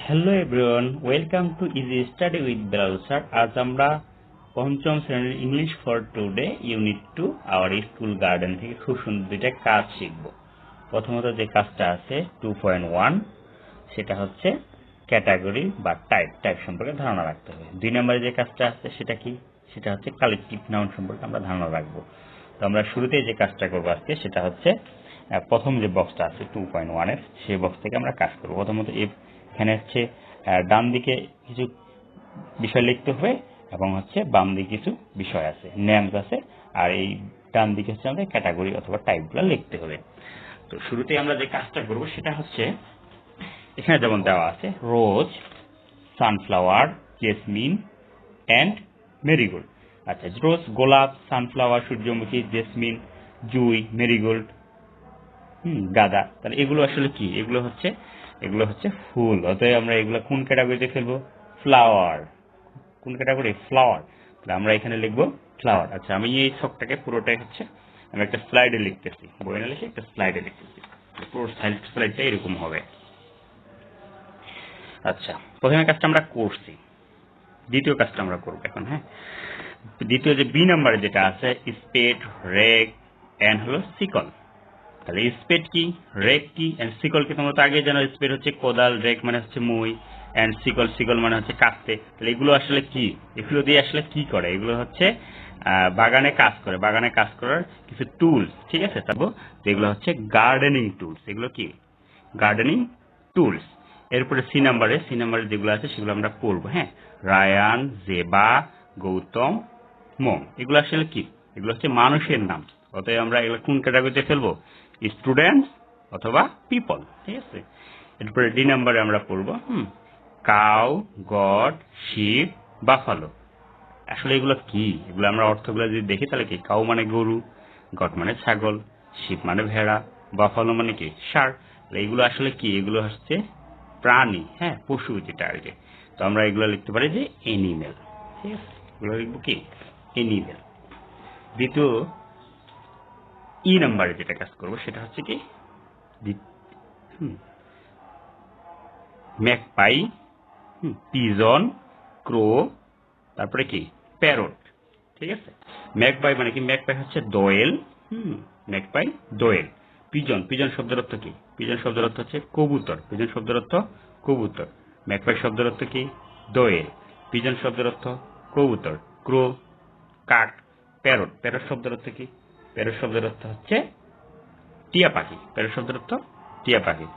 Hello everyone, welcome to easy study with Belal sir. আজ আমরা পঞ্চম শ্রেণীর English for today unit 2 our school garden থেকে খুব সুন্দর দুইটা কাজ শিখব। প্রথমত যে কাজটা আছে 2.1, সেটা হচ্ছে ক্যাটাগরি বা টাইপ সম্পর্কে ধারণা রাখতে হবে। 2 নম্বরে যে কাজটা আছে সেটা কি, সেটা হচ্ছে কালেকটিভ নাউন সম্পর্কে আমরা ধারণা রাখবো। তো আমরা শুরুতে যে কাজটা করবো আজকে সেটা হচ্ছে প্রথম যে বক্সটা আছে 2.1 এর, সেই বক্স থেকে আমরা কাজ করবো। প্রথমত এখানে হচ্ছে ডান দিকে কিছু বিষয় লিখতে হবে এবং হচ্ছে বাম দিকে কিছু বিষয় আছে, নেমস আছে, আর এই ডান দিকে হচ্ছে আমাদের ক্যাটাগরি অথবা টাইপগুলো লিখতে হবে। তো শুরুতে আমরা যে কাজটা করবো সেটা হচ্ছে এখানে যেমন দেওয়া আছে রোজ, সানফ্লাওয়ার, জেসমিন অ্যান্ড মেরিগোল্ড। আচ্ছা, রোজ গোলাপ, সানফ্লাওয়ার সূর্যমুখী, জেসমিন জুঁই, মেরিগোল্ড গাঁদা। তাহলে এগুলো আসলে কি? এগুলো হচ্ছে ফুল। অতএব আমরা এগুলো কোন ক্যাটাগরিতে ফেলবো? ফ্লাওয়ার। কোন ক্যাটাগরি? ফ্লাওয়ার। তাহলে আমরা এখানে লিখবো ফ্লাওয়ার। আচ্ছা, আমি এই ছকটাকে পুরোটাই হচ্ছে আমি একটা স্লাইডে লিখতেছি, বই না লিখে একটা স্লাইডে লিখতেছি। পুরো স্লাইডটা এরকম হবে। আচ্ছা, প্রথমে কাজটা আমরা করছি, দ্বিতীয় কাজটা আমরা করবো এখন। হ্যাঁ, দ্বিতীয় যে বি নাম্বারে যেটা আছে স্পেড, রেক এন্ড হলো সিকল। তাহলে স্পেড কি, রেক কি, এন্ড সিকল কি? তোমরা তো আগে জানো, স্পেড হচ্ছে কোদাল, রেক মানে হচ্ছে মই, এন্ড সিকল মানে হচ্ছে কাটতে। তাহলে এগুলো আসলে কি? এগুলো দিয়ে আসলে কি করে? এগুলো হচ্ছে বাগানে কাজ করে, বাগানে কাজ করার কিছু টুলস। ঠিক আছে, তারপর এগুলো হচ্ছে গার্ডেনিং টুলস। এগুলো কি? Gardening tools. এরপরে সি নাম্বারে যেগুলো আছে সেগুলো আমরা পড়বো। হ্যাঁ, রায়ান, জেবা, গৌতম, মম। এগুলো আসলে কি? এগুলো হচ্ছে মানুষের নাম। অতএব আমরা এগুলো কোন ক্যাটাগরিতে ফেলবো? স্টুডেন্টস অথবা পিপল। ঠিক আছে, এরপরে ডি নাম্বারে আমরা পড়বো কাউ, গড, শিপ, বাফালো। আসলে এগুলো কি? এগুলো আমরা অর্থগুলো যদি দেখি তাহলে কি? কাউ মানে গরু, গড মানে ছাগল, শিপ মানে ভেড়া, বাফালো মানে কি? ষাঁড়। এগুলো আসলে কি? এগুলো হচ্ছে প্রাণী, হ্যাঁ, পশু যেটা আর কি। তো আমরা এগুলো লিখতে পারি যে এনিমেল। ঠিক আছে, এগুলো লিখবো কি? এনিমেল। দ্বিতীয় ই নাম্বারে যেটা কাজ করবো সেটা হচ্ছে কি? ম্যাকপাই, পিজন, ক্রো, তারপরে কি? প্যারট। ঠিক আছে, ম্যাকপাই মানে কি? ম্যাকপাই হচ্ছে দোয়েল। ম্যাকপাই দোয়েল। পিজন শব্দের অর্থ কি? পিজন শব্দের অর্থ হচ্ছে কবুতর। পিজন শব্দের অর্থ কবুতর। ম্যাকপাই শব্দের অর্থ কি? দোয়েল। পিজন শব্দের অর্থ কবুতর। ক্রো কাক। প্যারট শব্দের অর্থ কি? প্যারট শব্দের অর্থ হচ্ছে টিয়া পাখি। প্যারট শব্দের অর্থ টিয়া পাখি।